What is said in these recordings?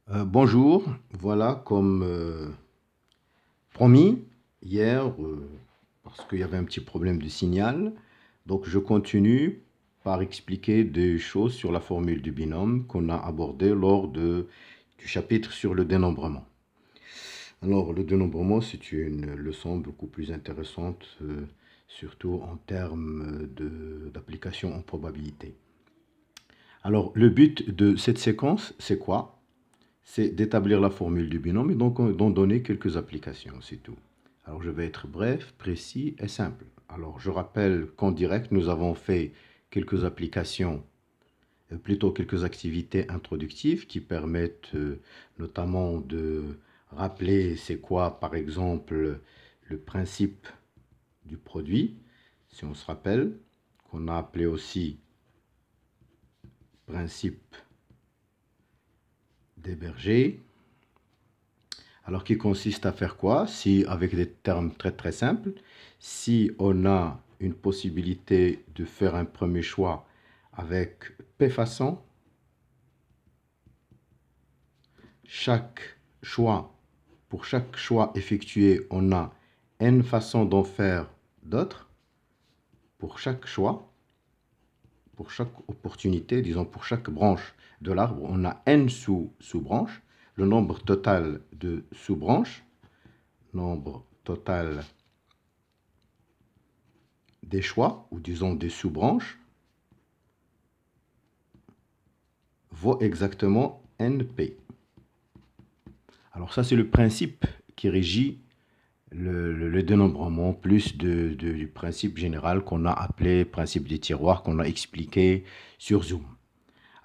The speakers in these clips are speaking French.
Bonjour, voilà comme promis hier, parce qu'il y avait un petit problème de signal, donc je continue par expliquer des choses sur la formule du binôme qu'on a abordé du chapitre sur le dénombrement. Alors le dénombrement, c'est une leçon beaucoup plus intéressante, surtout en termes d'application en probabilité. Alors le but de cette séquence, c'est quoi? C'est d'établir la formule du binôme et donc d'en donner quelques applications, c'est tout. Alors je vais être bref, précis et simple. Alors je rappelle qu'en direct, nous avons fait quelques applications, plutôt quelques activités introductives qui permettent notamment de rappeler c'est quoi par exemple le principe du produit, si on se rappelle, qu'on a appelé aussi principe des bergers. Alors, qui consiste à faire quoi? Si, avec des termes très très simples, si on a une possibilité de faire un premier choix avec P façons, pour chaque choix effectué, on a N façons d'en faire d'autres. Pour chaque choix, pour chaque opportunité, disons pour chaque branche de l'arbre, on a N sous-branches. Le nombre total de sous-branches, nombre total des choix, ou disons des sous-branches, vaut exactement NP. Alors ça, c'est le principe qui régit le dénombrement, plus du principe général qu'on a appelé principe des tiroirs, qu'on a expliqué sur Zoom.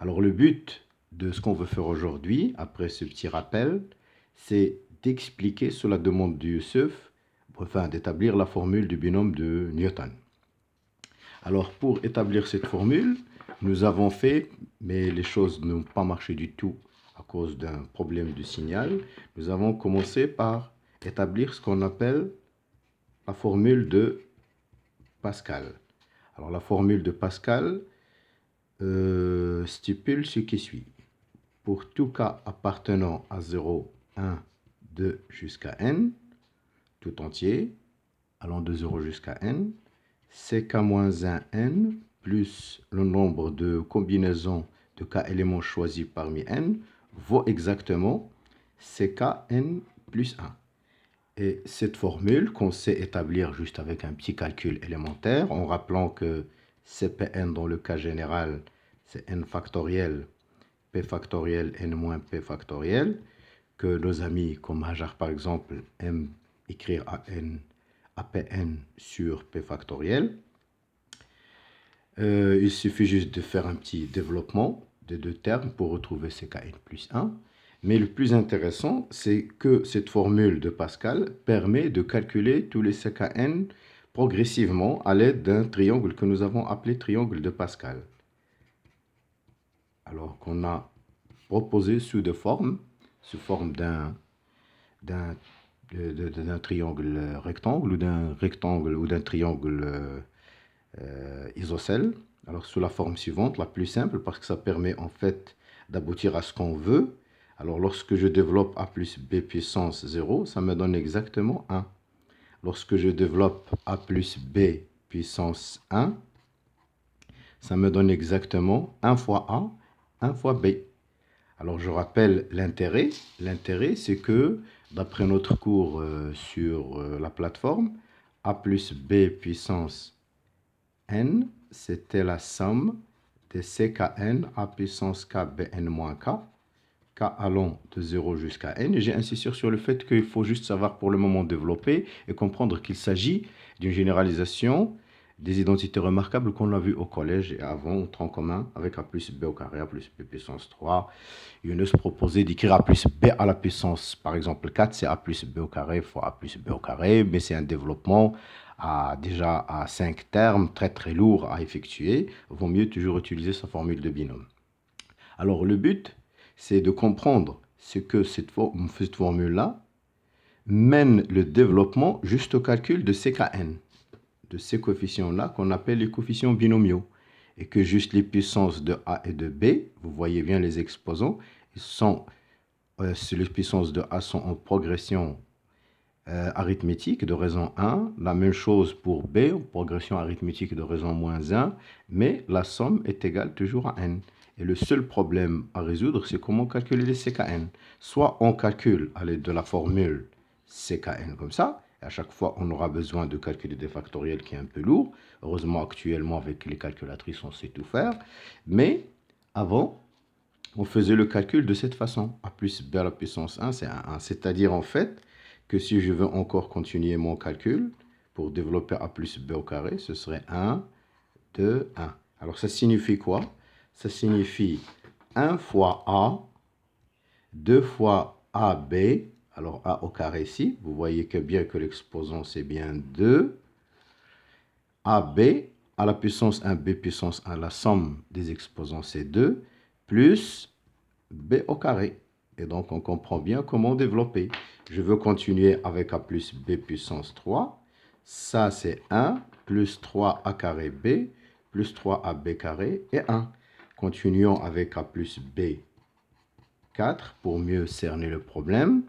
Alors le but de ce qu'on veut faire aujourd'hui, après ce petit rappel, c'est d'expliquer sur la demande du Youssef, enfin d'établir la formule du binôme de Newton. Alors, pour établir cette formule, nous avons fait, mais les choses n'ont pas marché du tout à cause d'un problème de signal. Nous avons commencé par établir ce qu'on appelle la formule de Pascal. Alors, la formule de Pascal stipule ce qui suit. Pour tout cas appartenant à 0, 1, 2 jusqu'à n, tout entier, allant de 0 jusqu'à n, ck-1n plus le nombre de combinaisons de k éléments choisis parmi n vaut exactement ckn plus 1. Et cette formule qu'on sait établir juste avec un petit calcul élémentaire, en rappelant que cpn dans le cas général, c'est n factoriel, p factoriel, n moins p factoriel, que nos amis comme Hajar par exemple aiment écrire APN sur P factoriel. Il suffit juste de faire un petit développement des deux termes pour retrouver CKN plus 1. Mais le plus intéressant, c'est que cette formule de Pascal permet de calculer tous les CKN progressivement à l'aide d'un triangle que nous avons appelé triangle de Pascal. Alors qu'on a proposé sous forme d'un triangle rectangle ou d'un rectangle ou d'un triangle isocèle. Alors sous la forme suivante, la plus simple, parce que ça permet en fait d'aboutir à ce qu'on veut. Alors lorsque je développe a plus b puissance 0, ça me donne exactement 1. Lorsque je développe a plus b puissance 1, ça me donne exactement 1 fois a, 1 fois b. Alors je rappelle l'intérêt. L'intérêt, c'est que d'après notre cours sur la plateforme, a plus b puissance n, c'était la somme de ckn a puissance k bn moins k, k allant de 0 jusqu'à n. Et j'ai insisté sur le fait qu'il faut juste savoir pour le moment développer et comprendre qu'il s'agit d'une généralisation des identités remarquables qu'on a vues au collège et avant au tronc commun avec a plus b au carré, a plus b puissance 3. Younes proposait d'écrire a plus b à la puissance, par exemple 4, c'est a plus b au carré fois a plus b au carré, mais c'est un développement déjà à 5 termes, très très lourd à effectuer. Il vaut mieux toujours utiliser sa formule de binôme. Alors le but, c'est de comprendre ce que cette formule-là mène le développement juste au calcul de ckn, de ces coefficients-là qu'on appelle les coefficients binomiaux. Et que juste les puissances de A et de B, vous voyez bien les exposants, ils sont si les puissances de A sont en progression arithmétique de raison 1, la même chose pour B, progression arithmétique de raison moins 1, mais la somme est égale toujours à n. Et le seul problème à résoudre, c'est comment calculer les CKN. Soit on calcule à l'aide de la formule CKN comme ça, et à chaque fois on aura besoin de calculer des factoriels qui est un peu lourd. Heureusement, actuellement, avec les calculatrices, on sait tout faire. Mais avant, on faisait le calcul de cette façon. A plus B à la puissance 1, c'est 1. C'est-à-dire, en fait, que si je veux encore continuer mon calcul, pour développer A plus B au carré, ce serait 1, 2, 1. Alors, ça signifie quoi? Ça signifie 1 fois A, 2 fois AB, alors A au carré ici, vous voyez que bien que l'exposant, c'est bien 2, AB à la puissance 1, B puissance 1, la somme des exposants, c'est 2, plus B au carré. Et donc, on comprend bien comment développer. Je veux continuer avec A plus B puissance 3. Ça, c'est 1 plus 3A carré B plus 3AB carré et 1. Continuons avec A plus B 4 pour mieux cerner le problème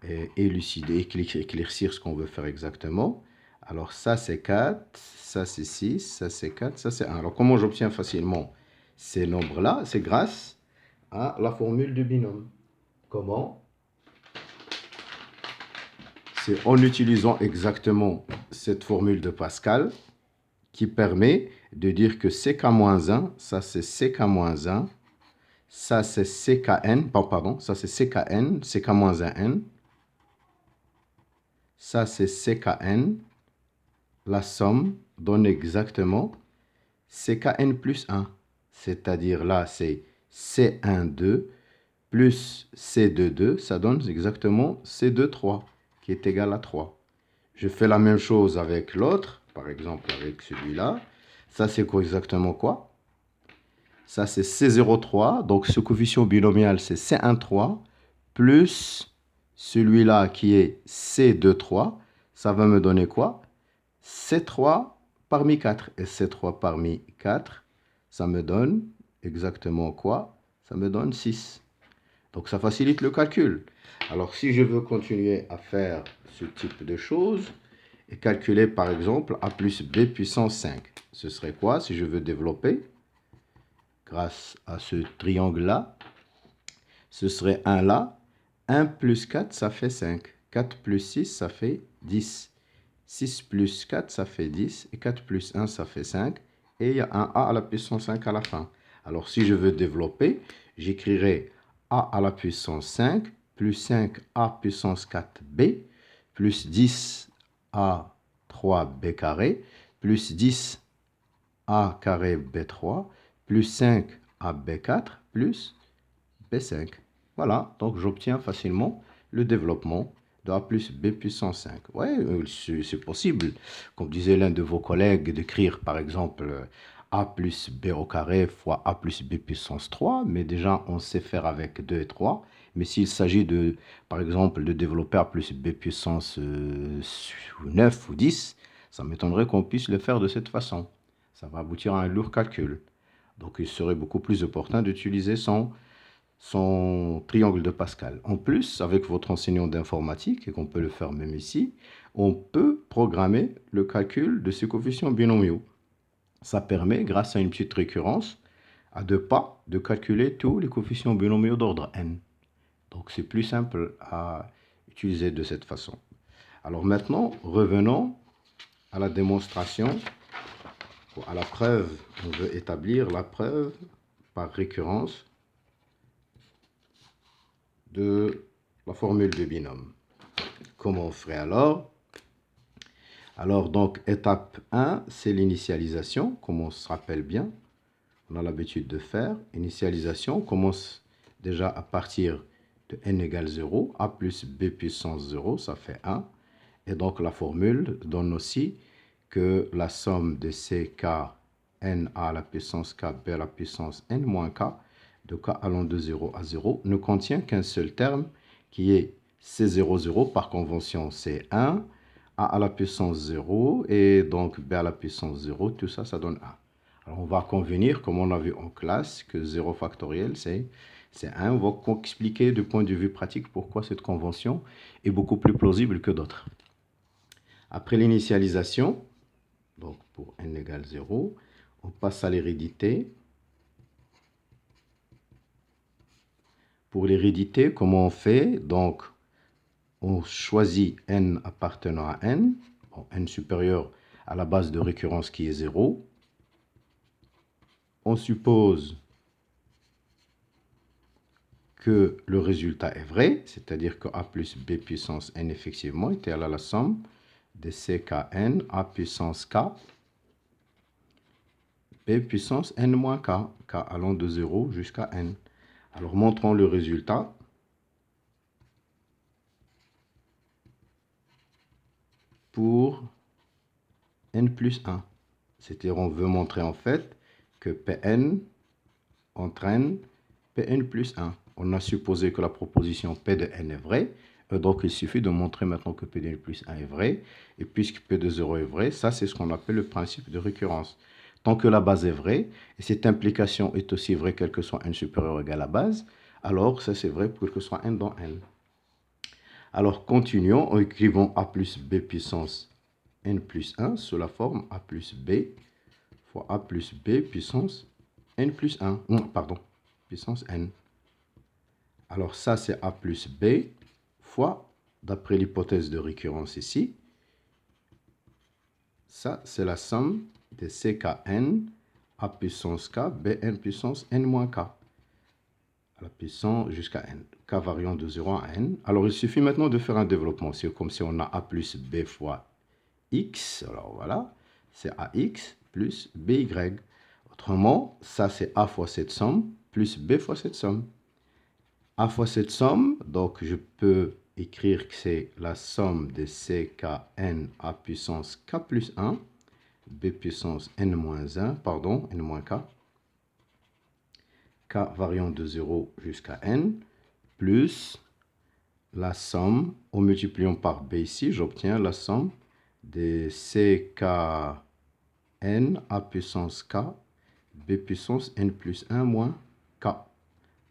et élucider, éclaircir ce qu'on veut faire exactement. Alors, ça, c'est 4, ça, c'est 6, ça, c'est 4, ça, c'est 1. Alors, comment j'obtiens facilement ces nombres-là? C'est grâce à la formule du binôme. Comment? C'est en utilisant exactement cette formule de Pascal qui permet de dire que CK-1, ça c'est CK-1, ça c'est CKN, pardon, ça c'est CKN, CK-1N, ça c'est CKN, la somme donne exactement CKN plus 1, c'est-à-dire là c'est C12 plus C22, ça donne exactement C23, qui est égal à 3. Je fais la même chose avec l'autre, par exemple avec celui-là. Ça, c'est exactement quoi? Ça, c'est C03, donc ce coefficient binomial, c'est C13, plus celui-là qui est C23. Ça va me donner quoi? C3 parmi 4. Et C3 parmi 4, ça me donne exactement quoi? Ça me donne 6. Donc, ça facilite le calcul. Alors, si je veux continuer à faire ce type de choses et calculer, par exemple, A plus B puissance 5, ce serait quoi si je veux développer grâce à ce triangle-là? Ce serait 1 là. 1 plus 4, ça fait 5. 4 plus 6, ça fait 10. 6 plus 4, ça fait 10. Et 4 plus 1, ça fait 5. Et il y a un A à la puissance 5 à la fin. Alors, si je veux développer, j'écrirai A à la puissance 5 plus 5A puissance 4B plus 10A 3B carré plus 10A carré B3 plus 5AB4 plus B5. Voilà, donc j'obtiens facilement le développement de A plus B puissance 5. Oui, c'est possible, comme disait l'un de vos collègues, d'écrire par exemple A plus B au carré fois A plus B puissance 3, mais déjà on sait faire avec 2 et 3. Mais s'il s'agit de, par exemple, de développer A plus B puissance 9 ou 10, ça m'étonnerait qu'on puisse le faire de cette façon. Ça va aboutir à un lourd calcul. Donc il serait beaucoup plus opportun d'utiliser son triangle de Pascal. En plus, avec votre enseignant d'informatique, et qu'on peut le faire même ici, on peut programmer le calcul de ces coefficients binomiaux. Ça permet, grâce à une petite récurrence, à 2 pas, de calculer tous les coefficients binomiaux d'ordre n. Donc c'est plus simple à utiliser de cette façon. Alors maintenant, revenons à la démonstration, à la preuve. On veut établir la preuve par récurrence de la formule de binôme. Comment on ferait alors? Alors, donc, étape 1, c'est l'initialisation, comme on se rappelle bien. On a l'habitude de faire. Initialisation, on commence déjà à partir de n égale 0. A plus b puissance 0, ça fait 1. Et donc, la formule donne aussi que la somme de ck n a à la puissance k b à la puissance n moins k de k allant de 0 à 0 ne contient qu'un seul terme qui est C00, par convention c'est 1, A à la puissance 0 et donc B à la puissance 0, tout ça, ça donne 1. Alors on va convenir, comme on a vu en classe, que 0 factoriel c'est c'est 1. On va expliquer du point de vue pratique pourquoi cette convention est beaucoup plus plausible que d'autres. Après l'initialisation, donc pour n égale 0, on passe à l'hérédité. Pour l'hérédité, comment on fait? Donc, on choisit n appartenant à n, bon, n supérieur à la base de récurrence qui est 0. On suppose que le résultat est vrai, c'est-à-dire que a plus b puissance n effectivement est égal à la somme de ckn a puissance k, b puissance n moins k, k allant de 0 jusqu'à n. Alors montrons le résultat. Pour n plus 1. C'est-à-dire on veut montrer en fait que Pn entraîne Pn plus 1. On a supposé que la proposition P de n est vraie, donc il suffit de montrer maintenant que P de n plus 1 est vrai, et puisque P de 0 est vrai, ça c'est ce qu'on appelle le principe de récurrence. Tant que la base est vraie, et cette implication est aussi vraie quel que soit n supérieur ou égal à la base, alors ça c'est vrai pour quel que soit n dans n. Alors continuons en écrivant a plus b puissance n plus 1 sous la forme a plus b fois a plus b puissance n plus 1. Non, pardon, puissance n. Alors ça, c'est a plus b fois, d'après l'hypothèse de récurrence ici, ça, c'est la somme de ckn a puissance k, bn puissance n moins k, à la puissance jusqu'à n, k variant de 0 à n. Alors, il suffit maintenant de faire un développement. C'est comme si on a a plus b fois x. Alors, voilà, c'est ax plus by. Autrement, ça, c'est a fois cette somme plus b fois cette somme. A fois cette somme, donc je peux écrire que c'est la somme de ckn a puissance k plus 1, b puissance n moins 1, pardon, n moins k, k variant de 0 jusqu'à n, plus la somme, en multipliant par b ici, j'obtiens la somme de ckn a puissance k, b puissance n plus 1 moins k,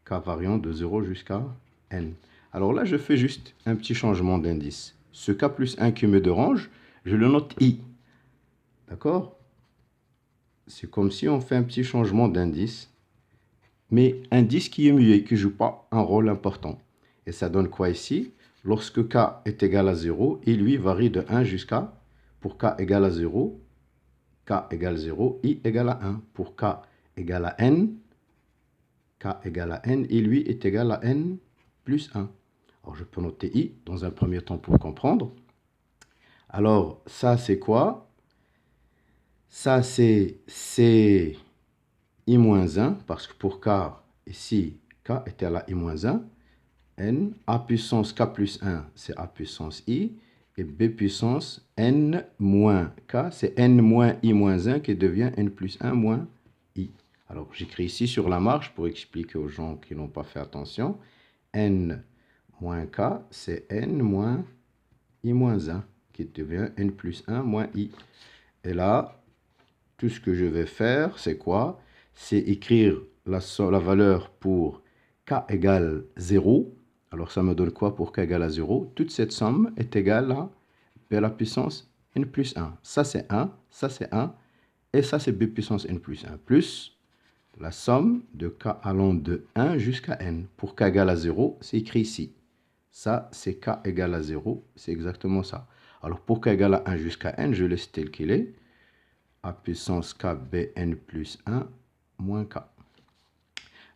k variant de 0 jusqu'à n. Alors là, je fais juste un petit changement d'indice. Ce k plus 1 qui me dérange, je le note i. D'accord? C'est comme si on fait un petit changement d'indice, mais indice qui est muet, qui ne joue pas un rôle important. Et ça donne quoi ici? Lorsque k est égal à 0, il lui varie de 1 jusqu'à, pour k égale à 0, k égale 0, i égale à 1. Pour k égale à n, k égale à n, et lui est égal à n plus 1. Alors, je peux noter i dans un premier temps pour comprendre. Alors, ça, c'est quoi? Ça, c'est i-1, parce que pour k, ici, k est égal à i-1. N, a puissance k plus 1, c'est a puissance i. Et b puissance n moins k, c'est n moins i-1 qui devient n plus 1 moins i. Alors, j'écris ici sur la marge pour expliquer aux gens qui n'ont pas fait attention. N moins k, c'est n moins i-1, qui devient n plus 1 moins i. Et là, tout ce que je vais faire, c'est quoi? C'est écrire la valeur pour k égale 0. Alors, ça me donne quoi pour k égale à 0? Toute cette somme est égale à b à la puissance n plus 1. Ça, c'est 1, ça, c'est 1, et ça, c'est b puissance n plus 1, plus la somme de k allant de 1 jusqu'à n. Pour k égale à 0, c'est écrit ici. Ça, c'est k égale à 0, c'est exactement ça. Alors, pour k égale à 1 jusqu'à n, je laisse tel qu'il est. A puissance k bn plus 1 moins k.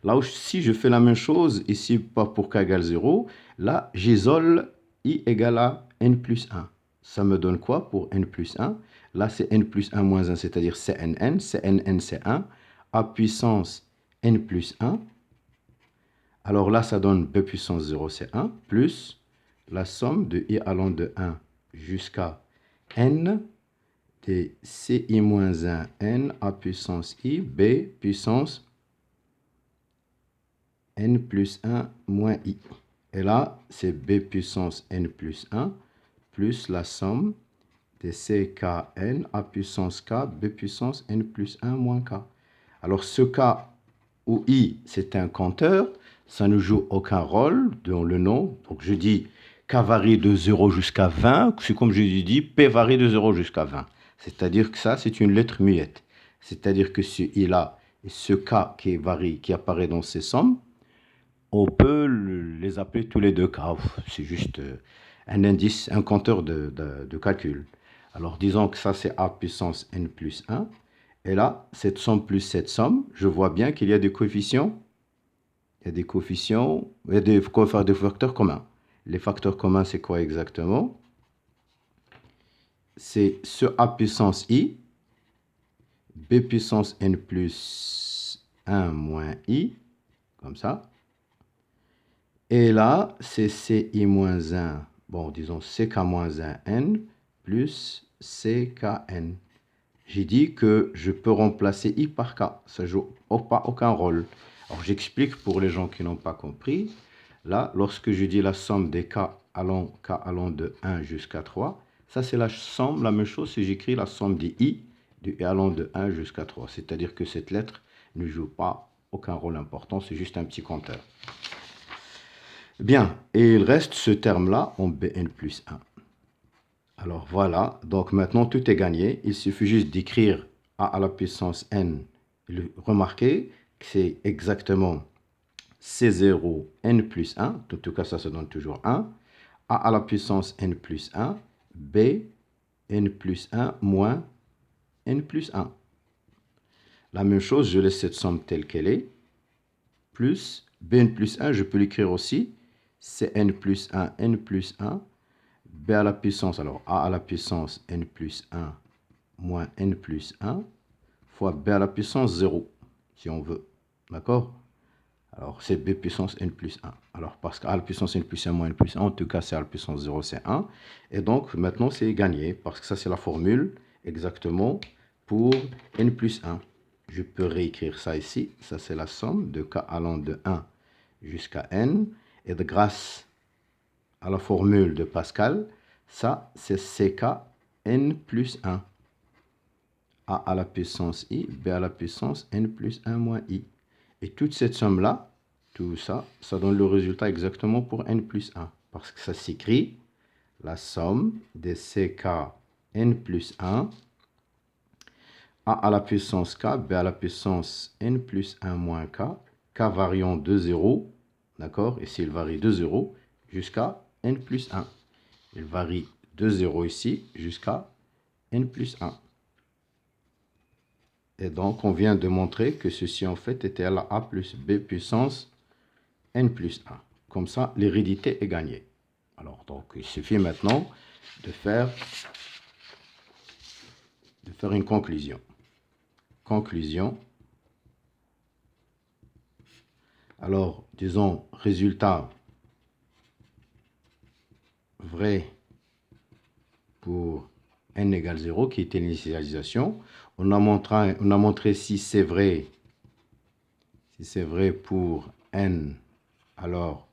Là aussi, je fais la même chose, ici, pas pour k égale 0. Là, j'isole i égale à n plus 1. Ça me donne quoi pour n plus 1? Là, c'est n plus 1 moins 1, c'est-à-dire cnn. Cnn, c'est 1. A puissance n plus 1. Alors là, ça donne b puissance 0, c'est 1, plus la somme de i allant de 1 jusqu'à n de ci moins 1 n a puissance i, b puissance n plus 1 moins i. Et là, c'est b puissance n plus 1 plus la somme de ckn a puissance k, b puissance n plus 1 moins k. Alors, ce k où i, c'est un compteur, ça ne joue aucun rôle dans le nom. Donc je dis K varie de 0 jusqu'à 20, c'est comme je dis P varie de 0 jusqu'à 20. C'est-à-dire que ça, c'est une lettre muette. C'est-à-dire que ce I-là et ce K qui varie, qui apparaît dans ces sommes, on peut les appeler tous les deux K. C'est juste un indice, un compteur de calcul. Alors disons que ça, c'est A puissance N plus 1. Et là, cette somme plus cette somme, je vois bien qu'il y a des coefficients. Il y a des coefficients, il y a des facteurs communs. Les facteurs communs, c'est quoi exactement? C'est ce A puissance I, B puissance N plus 1 moins I, comme ça. Et là, c'est CI moins 1, bon, disons CK moins 1 N plus CKN. J'ai dit que je peux remplacer I par K. Ça ne joue pas aucun rôle. Alors, j'explique pour les gens qui n'ont pas compris. Là, lorsque je dis la somme des K allant de 1 jusqu'à 3, ça, c'est la somme, la même chose si j'écris la somme des I allant de 1 jusqu'à 3. C'est-à-dire que cette lettre ne joue pas aucun rôle important, c'est juste un petit compteur. Bien, et il reste ce terme-là en Bn plus 1. Alors voilà, donc maintenant tout est gagné. Il suffit juste d'écrire a à la puissance n. Remarquez que c'est exactement C0 n plus 1. En tout cas, ça se donne toujours 1. A à la puissance n plus 1. B n plus 1 moins n plus 1. La même chose, je laisse cette somme telle qu'elle est. Plus Bn plus 1, je peux l'écrire aussi. C'est n plus 1, n plus 1. B à la puissance, alors A à la puissance n plus 1 moins n plus 1 fois B à la puissance 0, si on veut. D'accord? Alors, c'est B puissance n plus 1. Alors, parce qu'A à la puissance n plus 1 moins n plus 1, en tout cas, c'est A à la puissance 0, c'est 1. Et donc, maintenant, c'est gagné, parce que ça, c'est la formule exactement pour n plus 1. Je peux réécrire ça ici. Ça, c'est la somme de K allant de 1 jusqu'à n. Et grâce à la formule de Pascal, ça, c'est CK n plus 1. A à la puissance I, B à la puissance n plus 1 moins I. Et toute cette somme-là, tout ça, ça donne le résultat exactement pour n plus 1. Parce que ça s'écrit la somme des CK n plus 1, A à la puissance K, B à la puissance n plus 1 moins K, K variant de 0, d'accord? Ici, il varie de 0 jusqu'à n plus 1. Il varie de 0 ici jusqu'à n plus 1. Et donc, on vient de montrer que ceci, en fait, était à la A plus B puissance n plus 1. Comme ça, l'hérédité est gagnée. Alors, donc, il suffit maintenant de faire une conclusion. Conclusion. Alors, disons, résultat vrai pour n égale 0, qui était l'initialisation. On a montré si c'est vrai pour n, alors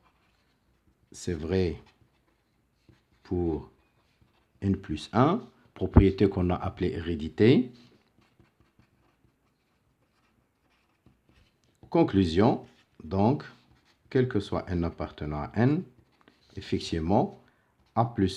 c'est vrai pour n plus 1, propriété qu'on a appelée hérédité. Conclusion, donc, quel que soit n appartenant à n, effectivement, A plus